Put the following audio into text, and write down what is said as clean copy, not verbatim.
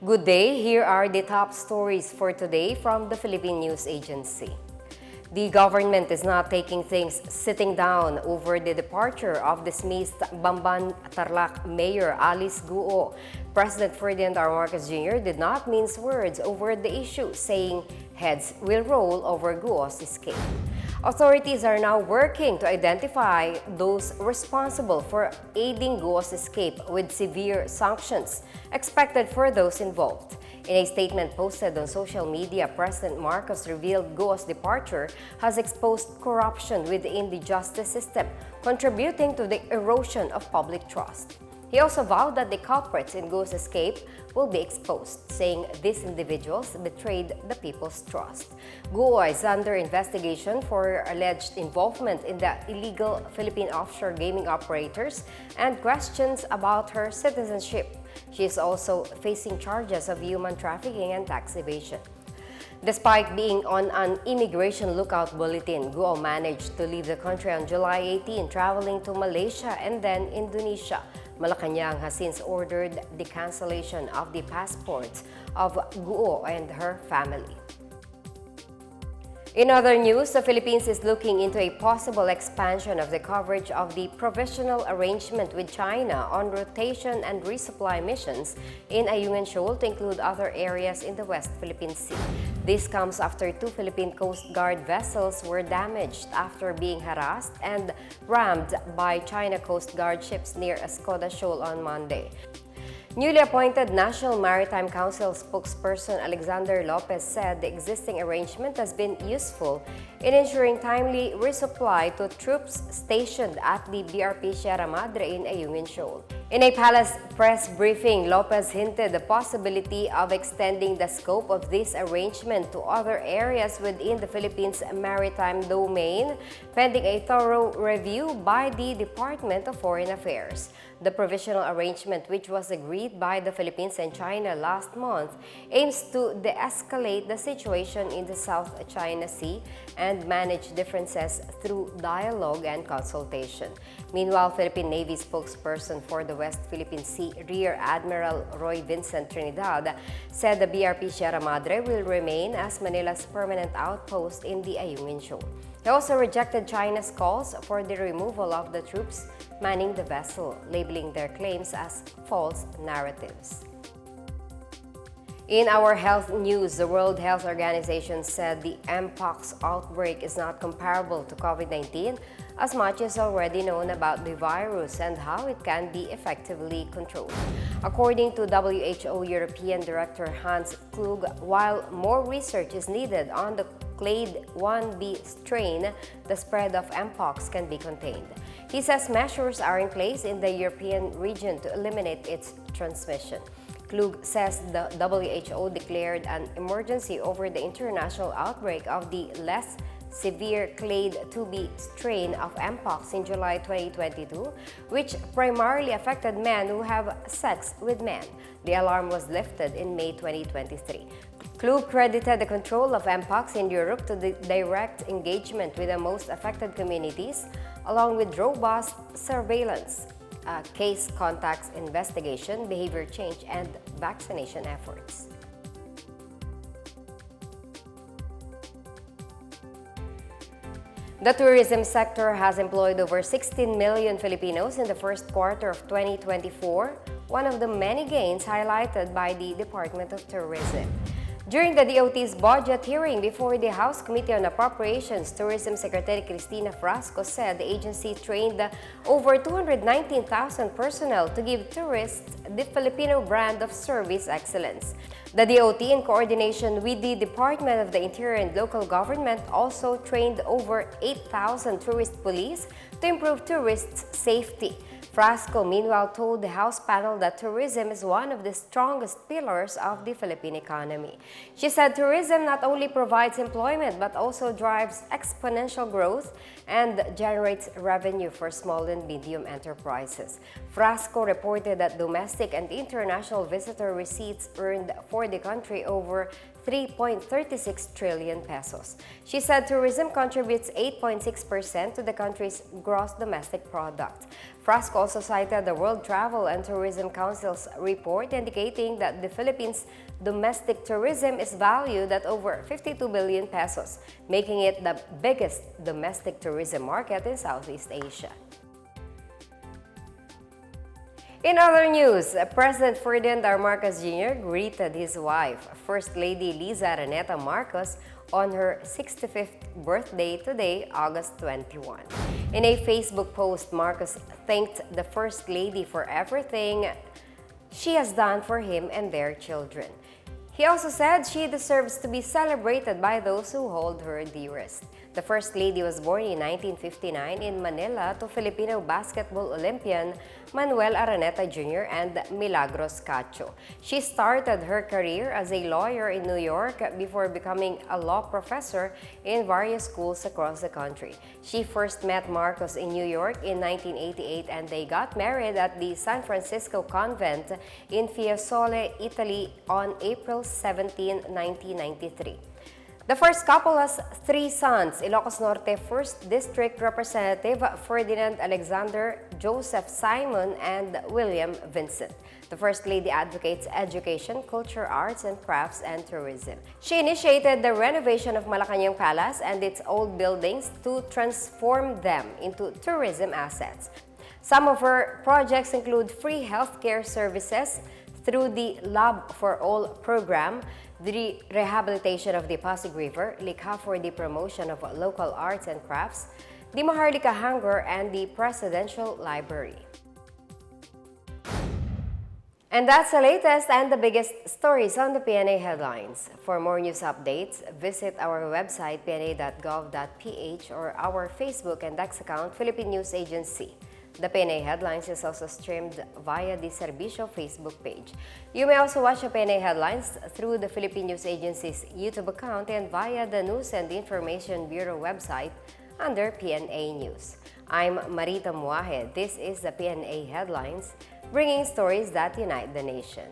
Good day, here are the top stories for today from the Philippine News Agency. The government is not taking things sitting down over the departure of dismissed Bamban Tarlac Mayor Alice Guo. President Ferdinand R. Marcos Jr. did not mince words over the issue, saying heads will roll over Guo's escape. Authorities are now working to identify those responsible for aiding Guo's escape, with severe sanctions expected for those involved. In a statement posted on social media, President Marcos revealed Guo's departure has exposed corruption within the justice system, contributing to the erosion of public trust. He also vowed that the culprits in Guo's escape will be exposed, saying these individuals betrayed the people's trust. Guo is under investigation for alleged involvement in the illegal Philippine offshore gaming operators and questions about her citizenship. She is also facing charges of human trafficking and tax evasion. Despite being on an immigration lookout bulletin, Guo managed to leave the country on July 18, traveling to Malaysia and then Indonesia. Malacanang has since ordered the cancellation of the passports of Guo and her family. In other news, the Philippines is looking into a possible expansion of the coverage of the provisional arrangement with China on rotation and resupply missions in Ayungin Shoal to include other areas in the West Philippine Sea. This comes after two Philippine Coast Guard vessels were damaged after being harassed and rammed by China Coast Guard ships near Escoda Shoal on Monday. Newly appointed National Maritime Council spokesperson Alexander Lopez said the existing arrangement has been useful in ensuring timely resupply to troops stationed at the BRP Sierra Madre in Ayungin Shoal. In a palace press briefing, Lopez hinted the possibility of extending the scope of this arrangement to other areas within the Philippines' maritime domain, pending a thorough review by the Department of Foreign Affairs. The provisional arrangement, which was agreed by the Philippines and China last month, aims to de-escalate the situation in the South China Sea and manage differences through dialogue and consultation. Meanwhile, Philippine Navy spokesperson for the West Philippine Sea, Rear Admiral Roy Vincent Trinidad, said the BRP Sierra Madre will remain as Manila's permanent outpost in the Ayungin Shoal. He also rejected China's calls for the removal of the troops manning the vessel, labeling their claims as false narratives. In our health news, the World Health Organization said the Mpox outbreak is not comparable to COVID-19, as much is already known about the virus and how it can be effectively controlled. According to WHO European Director Hans Klug, while more research is needed on the clade 1b strain, the spread of Mpox can be contained. He says measures are in place in the European region to eliminate its transmission. Klug says the WHO declared an emergency over the international outbreak of the less severe clade 2b strain of Mpox in July 2022, which primarily affected men who have sex with men. The alarm was lifted in May 2023. Klug credited the control of Mpox in Europe to the direct engagement with the most affected communities, along with robust surveillance, case contacts investigation, behavior change, and vaccination efforts. The tourism sector has employed over 16 million Filipinos in the first quarter of 2024, one of the many gains highlighted by the Department of Tourism. During the DOT's budget hearing before the House Committee on Appropriations, Tourism Secretary Cristina Frasco said the agency trained over 219,000 personnel to give tourists the Filipino brand of service excellence. The DOT, in coordination with the Department of the Interior and Local Government, also trained over 8,000 tourist police to improve tourists' safety. Frasco, meanwhile, told the House panel that tourism is one of the strongest pillars of the Philippine economy. She said tourism not only provides employment but also drives exponential growth and generates revenue for small and medium enterprises. Frasco reported that domestic and international visitor receipts earned for the country over 3.36 trillion pesos. She said tourism contributes 8.6% to the country's gross domestic product. Frasco also cited the World Travel and Tourism Council's report indicating that the Philippines' domestic tourism is valued at over 52 billion pesos, making it the biggest domestic tourism market in Southeast Asia. In other news, President Ferdinand R. Marcos Jr. greeted his wife, First Lady Liza Marcos, on her 65th birthday today, August 21. In a Facebook post, Marcos thanked the First Lady for everything she has done for him and their children. He also said she deserves to be celebrated by those who hold her dearest. The First Lady was born in 1959 in Manila to Filipino basketball Olympian Manuel Araneta Jr. and Milagros Cacho. She started her career as a lawyer in New York before becoming a law professor in various schools across the country. She first met Marcos in New York in 1988 and they got married at the San Francisco Convent in Fiesole, Italy on April 17, 1993. The first couple has 3 sons: Ilocos Norte 1st District Representative Ferdinand Alexander Joseph Simon and William Vincent. The First Lady advocates education, culture, arts and crafts, and tourism. She initiated the renovation of Malacañang Palace and its old buildings to transform them into tourism assets. Some of her projects include free healthcare services through the Lab for All program, the rehabilitation of the Pasig River, Likha for the promotion of local arts and crafts, the Maharlika Hangar, and the Presidential Library. And that's the latest and the biggest stories on the PNA headlines. For more news updates, visit our website pna.gov.ph or our Facebook and X account, Philippine News Agency. The PNA Headlines is also streamed via the Servicio Facebook page. You may also watch the PNA Headlines through the Philippine News Agency's YouTube account and via the News and Information Bureau website under PNA News. I'm Marita Muahed. This is the PNA Headlines, bringing stories that unite the nation.